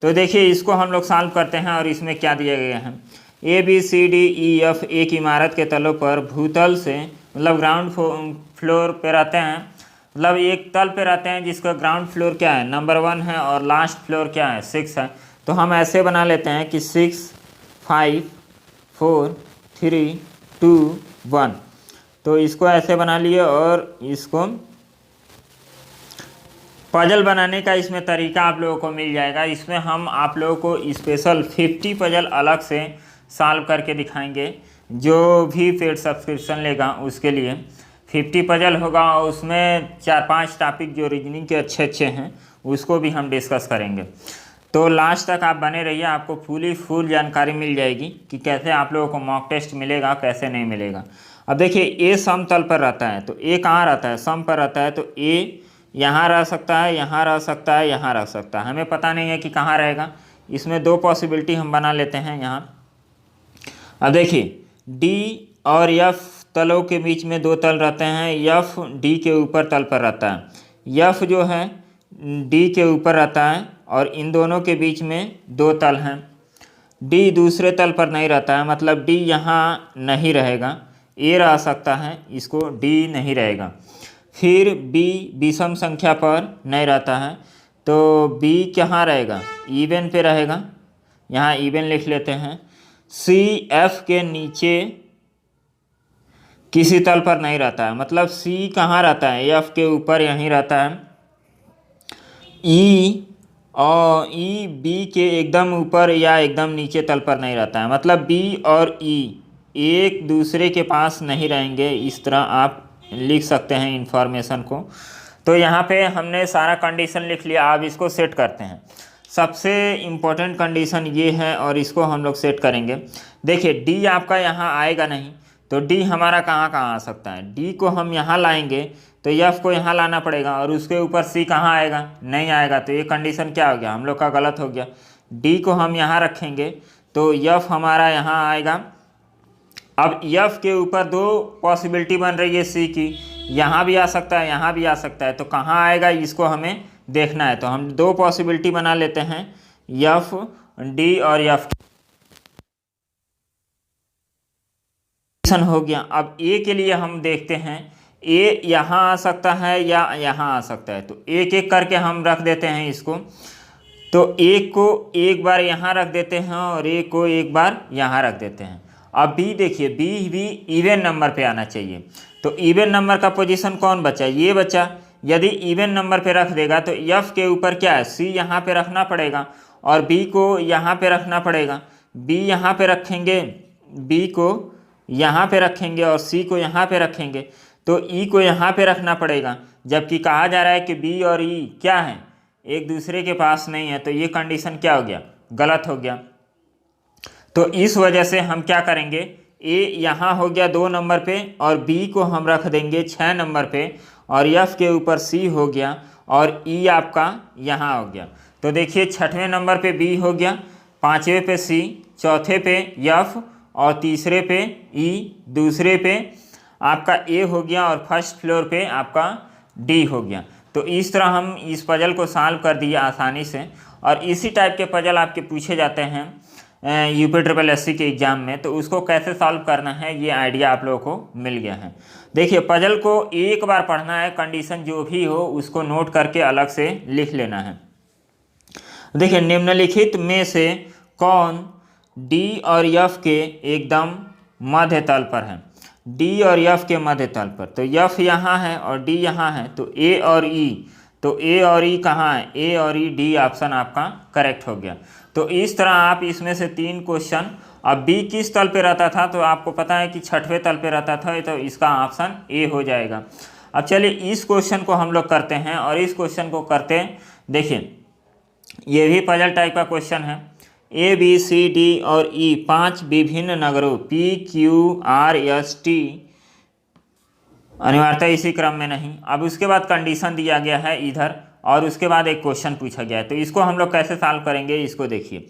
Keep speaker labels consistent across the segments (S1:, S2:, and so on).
S1: तो देखिए इसको हम लोग सॉल्व करते हैं और इसमें क्या दिया गया है, A B C D E F एक इमारत के तलों पर भूतल से मतलब ग्राउंड फ्लोर पे रहते हैं, मतलब एक तल पे रहते हैं जिसका ग्राउंड फ्लोर क्या है, नंबर 1 है और लास्ट फ्लोर क्या है, 6 है। तो हम ऐसे बना लेते हैं कि 6 5 4 3 2 1। तो इसको ऐसे बना लिए और इसको पजल बनाने का इसमें तरीका आप लोगों को मिल जाएगा। इसमें हम आप लोगों को स्पेशल 50 पजल अलग से सॉल्व करके दिखाएंगे। जो भी पेड सब्सक्रिप्शन लेगा उसके लिए 50 पजल होगा और उसमें 4-5 टॉपिक जो रीजनिंग के अच्छे अच्छे हैं उसको भी हम डिस्कस करेंगे। तो लास्ट तक आप बने रहिए, आपको फुल जानकारी मिल जाएगी कि कैसे आप लोगों को मॉक टेस्ट मिलेगा, कैसे नहीं मिलेगा। अब देखिए ए समतल पर रहता है, तो ए कहाँ रहता है, सम पर रहता है। तो ए यहाँ रह सकता है, यहाँ रह सकता है, यहाँ रह सकता है, हमें पता नहीं है कि कहाँ रहेगा। इसमें 2 पॉसिबिलिटी हम बना लेते हैं यहाँ। अब देखिए डी और एफ तलों के बीच में 2 तल रहते हैं, एफ डी के ऊपर तल पर रहता है, एफ जो है डी के ऊपर रहता है और इन दोनों के बीच में 2 तल हैं। डी दूसरे तल पर नहीं रहता है, मतलब डी यहाँ नहीं रहेगा, ए रह सकता है, इसको डी नहीं रहेगा। फिर बी विषम संख्या पर नहीं रहता है, तो बी कहाँ रहेगा, इवन पे रहेगा, यहाँ इवन लिख लेते हैं। सी एफ के नीचे किसी तल पर नहीं रहता है, मतलब सी कहाँ रहता है, एफ के ऊपर यहीं रहता है। ई और ई बी के एकदम ऊपर या एकदम नीचे तल पर नहीं रहता है, मतलब बी और ई एक दूसरे के पास नहीं रहेंगे। इस तरह आप लिख सकते हैं इंफॉर्मेशन को। तो यहाँ पे हमने सारा कंडीशन लिख लिया, आप इसको सेट करते हैं। सबसे इम्पोर्टेंट कंडीशन ये है और इसको हम लोग सेट करेंगे। देखिए डी आपका यहाँ आएगा नहीं, तो डी हमारा कहाँ कहाँ आ सकता है, डी को हम यहाँ लाएंगे तो एफ को यहाँ लाना पड़ेगा और उसके ऊपर सी कहाँ आएगा, नहीं आएगा। तो ये कंडीशन क्या हो गया, हम लोग का गलत हो गया। डी को हम यहाँ रखेंगे तो एफ हमारा यहाँ आएगा। अब एफ के ऊपर 2 पॉसिबिलिटी बन रही है सी की, यहाँ भी आ सकता है, यहाँ भी आ सकता है, तो कहाँ आएगा इसको हमें देखना है। तो हम 2 पॉसिबिलिटी बना लेते हैं, एफ डी और एफ हो गया। अब ए के लिए हम देखते हैं, ए यहाँ आ सकता है या यहाँ आ सकता है, तो एक एक करके हम रख देते हैं इसको। तो एक को एक बार यहाँ रख देते हैं और एक को एक बार यहाँ रख देते हैं। अब बी देखिए, बी भी इवन नंबर पे आना चाहिए, तो इवन नंबर का पोजीशन कौन बचा, ये बचा। यदि इवन नंबर पे रख देगा तो एफ के ऊपर क्या है, सी यहाँ पे रखना पड़ेगा और बी को यहाँ पे रखना पड़ेगा। बी यहाँ पे रखेंगे, बी को यहाँ पे रखेंगे और सी को यहाँ पे रखेंगे, तो ई को यहाँ पे रखना पड़ेगा। जबकि कहा जा रहा है कि बी और ई क्या है, एक दूसरे के पास नहीं है, तो ये कंडीशन क्या हो गया, गलत हो गया। तो इस वजह से हम क्या करेंगे, ए यहाँ हो गया 2 नंबर पे और बी को हम रख देंगे 6 नंबर पे और एफ के ऊपर सी हो गया और ई आपका यहाँ हो गया। तो देखिए 6वें नंबर पे बी हो गया, 5वें पे सी, चौथे पे एफ और तीसरे पे ई, दूसरे पे आपका ए हो गया और फर्स्ट फ्लोर पे आपका डी हो गया। तो इस तरह हम इस पजल को सॉल्व कर दिया आसानी से। और इसी टाइप के पजल आपके पूछे जाते हैं UPSSC के एग्ज़ाम में, तो उसको कैसे सॉल्व करना है ये आइडिया आप लोगों को मिल गया है। देखिए पजल को एक बार पढ़ना है, कंडीशन जो भी हो उसको नोट करके अलग से लिख लेना है। देखिए निम्नलिखित में से कौन डी और एफ के एकदम मध्य तल पर है, डी और एफ के मध्य तल पर। तो एफ यहाँ है और डी यहाँ है, तो ए और ई, तो ए और ई कहाँ है, ए और ई, डी ऑप्शन आपका करेक्ट हो गया। तो इस तरह आप इसमें से 3 क्वेश्चन, अब बी किस तल पे रहता था तो आपको पता है कि 6वें तल पे रहता था, तो इसका ऑप्शन ए हो जाएगा। अब चलिए इस क्वेश्चन को हम लोग करते हैं और इस क्वेश्चन को करते हैं। देखिए ये भी पजल टाइप का क्वेश्चन है। ए बी सी डी और ई 5 विभिन्न नगरों P Q R S T, अनिवार्यता इसी क्रम में नहीं। अब उसके बाद कंडीशन दिया गया है इधर और उसके बाद एक क्वेश्चन पूछा गया है, तो इसको हम लोग कैसे सॉल्व करेंगे, इसको देखिए।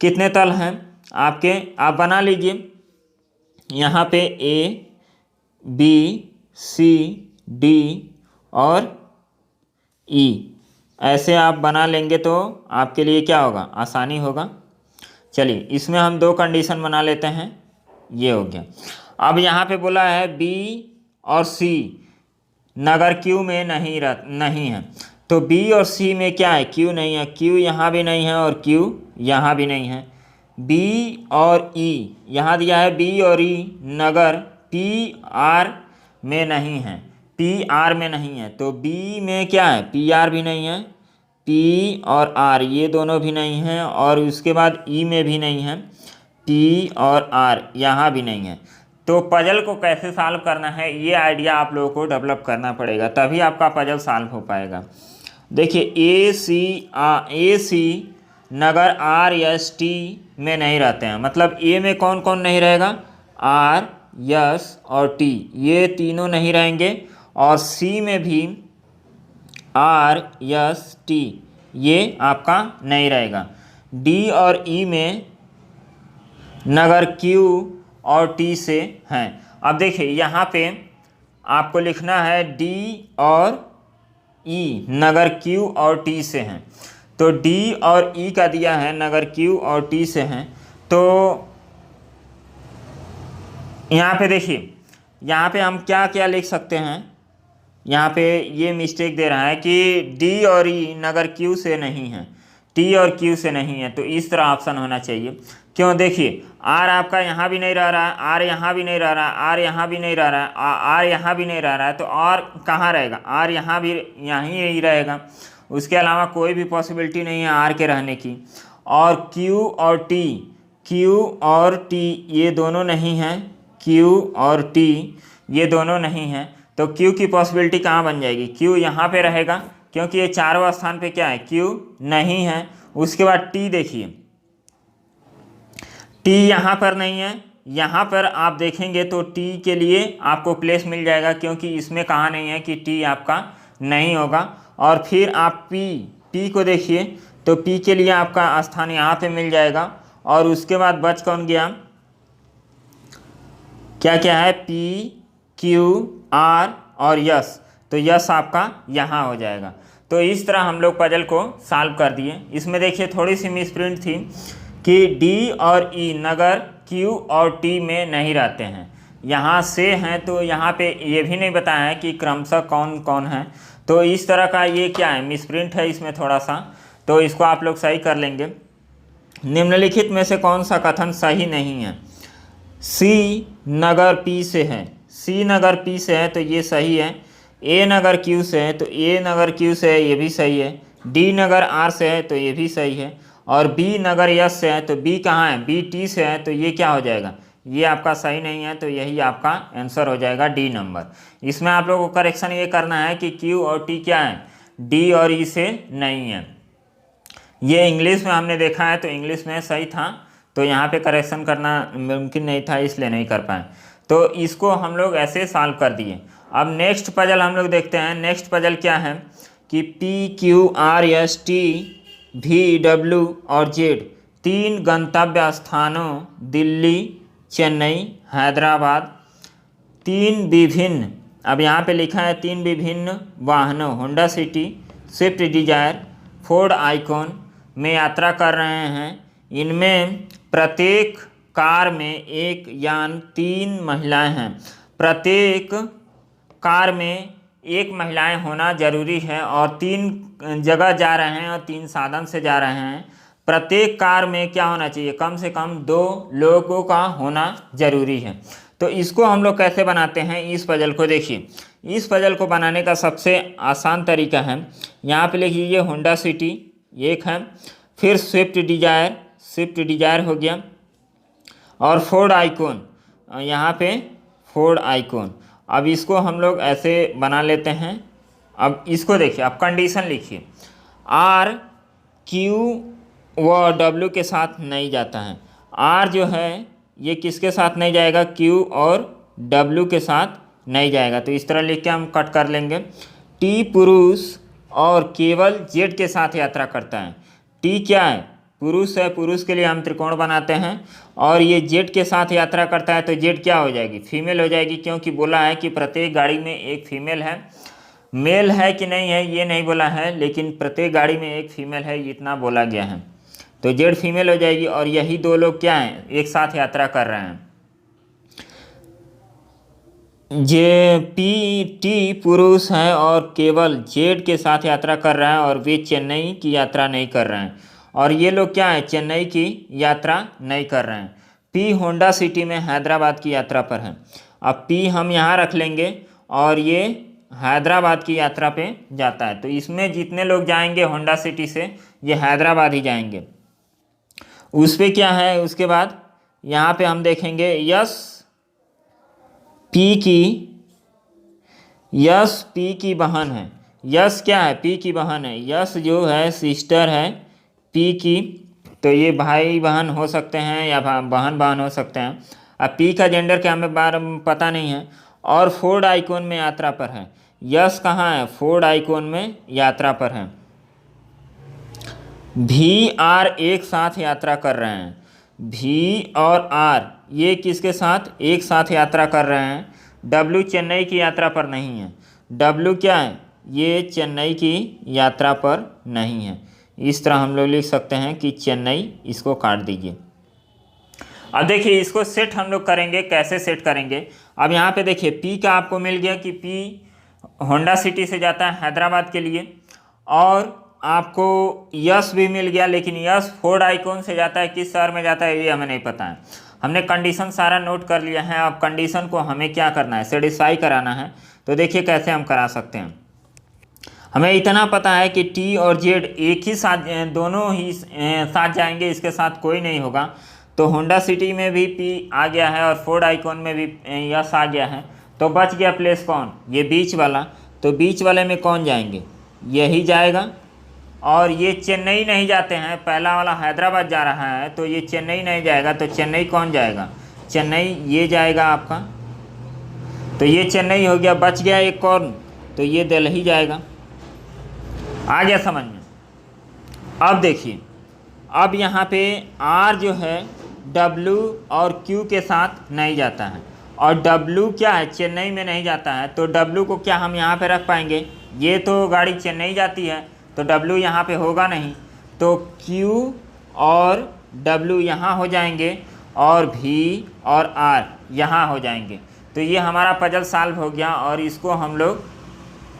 S1: कितने तल हैं आपके, आप बना लीजिए। यहाँ पे ए बी सी डी और ई, ऐसे आप बना लेंगे तो आपके लिए क्या होगा, आसानी होगा। चलिए इसमें हम 2 कंडीशन बना लेते हैं, ये हो गया। अब यहाँ पे बोला है बी और सी नगर क्यू में नहीं है, तो बी और सी में क्या है, क्यू नहीं है, क्यू यहाँ भी नहीं है और क्यू यहाँ भी नहीं है। बी और ई, यहाँ दिया है बी और ई नगर पी आर में नहीं है, पी आर में नहीं है, तो बी में क्या है, पी आर भी नहीं है, पी और आर ये दोनों भी नहीं हैं, और उसके बाद ई में भी नहीं है, पी और आर यहाँ भी नहीं है। तो पजल को कैसे सॉल्व करना है, ये आइडिया आप लोगों को डेवलप करना पड़ेगा, तभी आपका पजल सॉल्व हो पाएगा। देखिए ए सी नगर आर एस टी में नहीं रहते हैं, मतलब ए में कौन कौन नहीं रहेगा, आर एस और टी ये तीनों नहीं रहेंगे, और सी में भी आर एस टी ये आपका नहीं रहेगा। डी और ई में नगर क्यू और टी से हैं। अब देखिए यहाँ पे आपको लिखना है डी और ई नगर क्यू और टी से हैं, तो डी और ई का दिया है नगर क्यू और टी से हैं। तो यहाँ पे देखिए, यहाँ पे हम क्या क्या लिख सकते हैं, यहाँ पे ये मिस्टेक दे रहा है कि डी और ई नगर क्यू से नहीं है, टी और क्यू से नहीं है, तो इस तरह ऑप्शन होना चाहिए। क्यों, देखिए आर आपका यहाँ भी नहीं रह रहा है, आर यहाँ भी नहीं रह रहा है, आर यहाँ भी नहीं रह रहा है, आर यहाँ भी नहीं रह रहा है, तो आर कहाँ रहेगा, आर यहाँ भी यहीं ही रहेगा, उसके अलावा कोई भी पॉसिबिलिटी नहीं है आर के रहने की। और क्यू और टी ये दोनों नहीं हैं, क्यू और टी ये दोनों नहीं हैं, तो क्यू की पॉसिबिलिटी कहाँ बन जाएगी, क्यू यहाँ पे रहेगा, क्योंकि ये चारों स्थान पे क्या है, क्यू नहीं है। उसके बाद टी देखिए, टी यहाँ पर नहीं है, यहाँ पर आप देखेंगे तो टी के लिए आपको प्लेस मिल जाएगा, क्योंकि इसमें कहाँ नहीं है कि टी आपका नहीं होगा। और फिर आप पी को देखिए, तो पी के लिए आपका स्थान यहाँ पे मिल जाएगा, और उसके बाद बच कौन गया, क्या क्या है, पी क्यू आर और यस, तो यस आपका यहाँ हो जाएगा। तो इस तरह हम लोग पजल को सॉल्व कर दिए। इसमें देखिए थोड़ी सी मिसप्रिंट थी कि डी और ई नगर क्यू और टी में नहीं रहते हैं, यहाँ से हैं, तो यहाँ पे ये भी नहीं बताया है कि क्रमशः कौन कौन है, तो इस तरह का ये क्या है, मिसप्रिंट है इसमें थोड़ा सा, तो इसको आप लोग सही कर लेंगे। निम्नलिखित में से कौन सा कथन सही नहीं है, सी नगर पी से है, सी नगर पी से है तो ये सही है, ए नगर क्यू से है तो ए नगर क्यू से है, ये भी सही है, डी नगर आर से है तो ये भी सही है, और बी नगर यस से है तो बी कहाँ है, बी टी से है, तो ये क्या हो जाएगा, ये आपका सही नहीं है, तो यही आपका आंसर हो जाएगा डी नंबर। इसमें आप लोगों को करेक्शन ये करना है कि क्यू और टी क्या है, डी और ई से नहीं है। ये इंग्लिश में हमने देखा है तो इंग्लिश में सही था, तो यहाँ पे करेक्शन करना मुमकिन नहीं था, इसलिए नहीं कर पाए, तो इसको हम लोग ऐसे सॉल्व कर दिए। अब नेक्स्ट पजल हम लोग देखते हैं। नेक्स्ट पजल क्या है कि P Q R S T V W और जेड 3 गंतव्य स्थानों दिल्ली, चेन्नई, हैदराबाद, 3 विभिन्न, अब यहाँ पे लिखा है 3 विभिन्न वाहनों Honda City, Swift Dzire, Ford Ikon में यात्रा कर रहे हैं। इनमें प्रत्येक कार में एक यान 3 महिलाएं हैं, प्रत्येक कार में 1 महिलाएं होना जरूरी है, और 3 जगह जा रहे हैं और 3 साधन से जा रहे हैं। प्रत्येक कार में क्या होना चाहिए, कम से कम 2 लोगों का होना जरूरी है। तो इसको हम लोग कैसे बनाते हैं, इस पजल को देखिए। इस पजल को बनाने का सबसे आसान तरीका है, यहाँ पे लिखिए ये होंडा सिटी एक है, फिर स्विफ्ट डिजायर हो गया, और फोर्ड आइकॉन, यहाँ पे फोर्ड आइकॉन। अब इसको हम लोग ऐसे बना लेते हैं। अब इसको देखिए, अब कंडीशन लिखिए, आर क्यू व डब्ल्यू के साथ नहीं जाता है, आर जो है ये किसके साथ नहीं जाएगा, क्यू और डब्ल्यू के साथ नहीं जाएगा, तो इस तरह लिख के हम कट कर लेंगे। टी पुरुष और केवल जेड के साथ यात्रा करता है, टी क्या है, पुरुष है, पुरुष के लिए हम त्रिकोण बनाते हैं, और ये जेड के साथ यात्रा करता है तो जेड क्या हो जाएगी, फीमेल हो जाएगी, क्योंकि बोला है कि प्रत्येक गाड़ी में एक फीमेल है। मेल है कि नहीं है ये नहीं बोला है, लेकिन प्रत्येक गाड़ी में एक फीमेल है इतना बोला गया है। तो जेड फीमेल हो जाएगी और यही दो लोग क्या हैं, एक साथ यात्रा कर रहे हैं। जे पी टी पुरुष हैं और केवल जेड के साथ यात्रा कर रहा है और वे चेन्नई की यात्रा नहीं कर रहे हैं। और ये लोग क्या है, चेन्नई की यात्रा नहीं कर रहे हैं। पी होंडा सिटी में हैदराबाद की यात्रा पर है। अब पी हम यहाँ रख लेंगे और ये हैदराबाद की यात्रा पे जाता है। तो इसमें जितने लोग जाएंगे होंडा सिटी से ये हैदराबाद ही जाएंगे। उस पे क्या है, उसके बाद यहाँ पे हम देखेंगे यस पी की बहन है। यस क्या है, पी की बहन है। यस जो है सिस्टर है पी की, तो ये भाई बहन हो सकते हैं या बहन बहन हो सकते हैं। अब पी का जेंडर क्या हमें बार पता नहीं है। और फोर्ड आइकॉन में यात्रा पर है। यस कहाँ है, फोर्ड आइकॉन में यात्रा पर है। भी आर एक साथ यात्रा कर रहे हैं। भी और आर ये किसके साथ एक साथ यात्रा कर रहे हैं। डब्ल्यू चेन्नई की यात्रा पर नहीं है। डब्ल्यू क्या है, ये चेन्नई की यात्रा पर नहीं है। इस तरह हम लोग लिख सकते हैं कि चेन्नई, इसको काट दीजिए। अब देखिए इसको सेट हम लोग करेंगे, कैसे सेट करेंगे। अब यहाँ पे देखिए पी का आपको मिल गया कि पी होंडा सिटी से जाता है हैदराबाद के लिए, और आपको यस भी मिल गया, लेकिन यस फोर्ड आइकॉन से जाता है, किस शहर में जाता है ये हमें नहीं पता है। हमने कंडीशन सारा नोट कर लिया है। अब कंडीशन को हमें क्या करना है, सेटिस्फाई कराना है। तो देखिए कैसे हम करा सकते हैं। हमें इतना पता है कि टी और जेड एक ही साथ, दोनों ही साथ जाएंगे, इसके साथ कोई नहीं होगा। तो होंडा सिटी में भी पी आ गया है और फोर्ड आइकॉन में भी यस आ गया है। तो बच गया प्लेस कौन, ये बीच वाला। तो बीच वाले में कौन जाएंगे, यही जाएगा। और ये चेन्नई नहीं जाते हैं, पहला वाला हैदराबाद जा रहा है, तो ये चेन्नई नहीं जाएगा। तो चेन्नई कौन जाएगा, चेन्नई ये जाएगा आपका। तो ये चेन्नई हो गया, बच गया एक कौन, तो ये दिल्ली जाएगा। आ गया समझ में। अब देखिए, अब यहाँ पे आर जो है डब्ल्यू और क्यू के साथ नहीं जाता है, और डब्ल्यू क्या है, चेन्नई में नहीं जाता है। तो डब्ल्यू को क्या हम यहाँ पे रख पाएंगे, ये तो गाड़ी चेन्नई जाती है, तो डब्ल्यू यहाँ पे होगा नहीं। तो क्यू और डब्ल्यू यहाँ हो जाएंगे और भी और आर यहाँ हो जाएंगे। तो ये हमारा पजल सॉल्व हो गया। और इसको हम लोग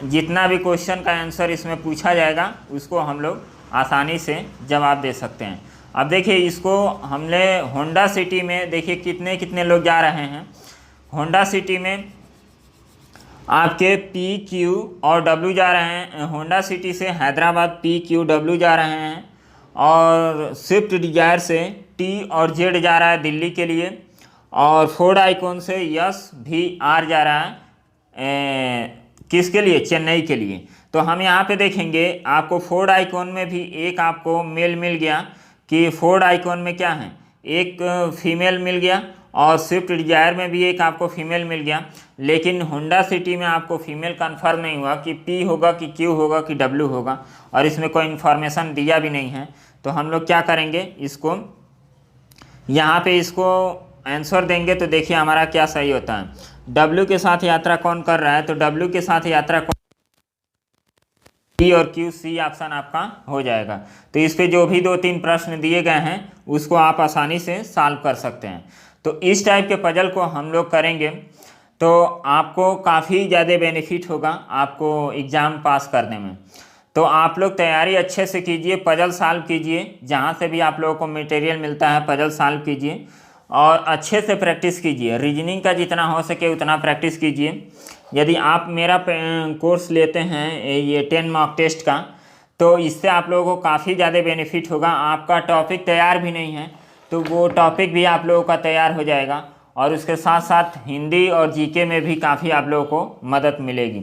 S1: जितना भी क्वेश्चन का आंसर इसमें पूछा जाएगा उसको हम लोग आसानी से जवाब दे सकते हैं। अब देखिए इसको हमने होंडा सिटी में देखिए कितने कितने लोग जा रहे हैं। होंडा सिटी में आपके पी क्यू और डब्ल्यू जा रहे हैं। होंडा सिटी से हैदराबाद पी क्यू डब्ल्यू जा रहे हैं, और स्विफ्ट डिजायर से टी और जेड जा रहा है दिल्ली के लिए, और फोर्ड आइकॉन से यस भी आर जा रहा है किसके लिए, चेन्नई के लिए। तो हम यहाँ पे देखेंगे आपको फोर्ड आइकॉन में भी एक आपको मेल मिल गया कि फोर्ड आइकॉन में क्या है, एक फीमेल मिल गया, और स्विफ्ट डिजायर में भी एक आपको फीमेल मिल गया। लेकिन होंडा सिटी में आपको फीमेल कंफर्म नहीं हुआ कि पी होगा कि क्यू होगा कि डब्ल्यू होगा, और इसमें कोई इन्फॉर्मेशन दिया भी नहीं है। तो हम लोग क्या करेंगे, इसको यहाँ पे इसको आंसर देंगे। तो देखिए हमारा क्या सही होता है। डब्ल्यू के साथ यात्रा कौन कर रहा है, तो डब्ल्यू के साथ यात्रा कौन, पी और क्यू, सी ऑप्शन आपका हो जाएगा। तो इस पे जो भी 2-3 प्रश्न दिए गए हैं उसको आप आसानी से सॉल्व कर सकते हैं। तो इस टाइप के पजल को हम लोग करेंगे तो आपको काफ़ी ज़्यादा बेनिफिट होगा आपको एग्ज़ाम पास करने में। तो आप लोग तैयारी अच्छे से कीजिए, पजल सॉल्व कीजिए, जहाँ से भी आप लोगों को मटेरियल मिलता है पजल सॉल्व कीजिए, और अच्छे से प्रैक्टिस कीजिए। रीजनिंग का जितना हो सके उतना प्रैक्टिस कीजिए। यदि आप मेरा कोर्स लेते हैं ये 10 मॉक टेस्ट का, तो इससे आप लोगों को काफ़ी ज़्यादा बेनिफिट होगा। आपका टॉपिक तैयार भी नहीं है तो वो टॉपिक भी आप लोगों का तैयार हो जाएगा, और उसके साथ साथ हिंदी और जीके में भी काफ़ी आप लोगों को मदद मिलेगी।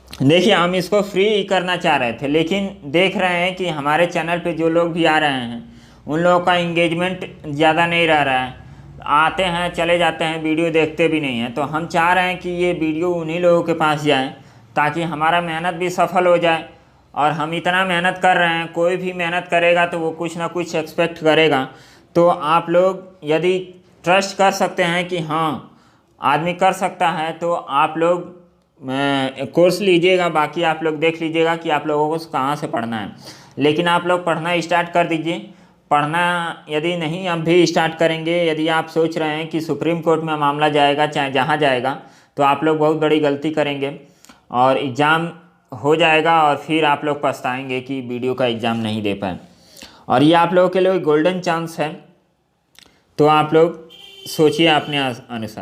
S1: देखिए हम इसको फ्री करना चाह रहे थे, लेकिन देख रहे हैं कि हमारे चैनल पे जो लोग भी आ रहे हैं उन लोगों का इंगेजमेंट ज़्यादा नहीं रह रहा है। आते हैं चले जाते हैं, वीडियो देखते भी नहीं हैं। तो हम चाह रहे हैं कि ये वीडियो उन्हीं लोगों के पास जाए ताकि हमारा मेहनत भी सफल हो जाए। और हम इतना मेहनत कर रहे हैं, कोई भी मेहनत करेगा तो वो कुछ ना कुछ एक्सपेक्ट करेगा। तो आप लोग यदि ट्रस्ट कर सकते हैं कि हाँ आदमी कर सकता है, तो आप लोग कोर्स लीजिएगा, बाकी आप लोग देख लीजिएगा कि आप लोगों को कहाँ से पढ़ना है। लेकिन आप लोग पढ़ना स्टार्ट कर दीजिए। पढ़ना यदि नहीं अब भी स्टार्ट करेंगे, यदि आप सोच रहे हैं कि सुप्रीम कोर्ट में मामला जाएगा चाहे जहाँ जाएगा, तो आप लोग बहुत बड़ी गलती करेंगे और एग्ज़ाम हो जाएगा और फिर आप लोग पछताएंगे कि वीडियो का एग्ज़ाम नहीं दे पाए। और ये आप लोगों के लिए गोल्डन चांस है, तो आप लोग सोचिए अपने अनुसार।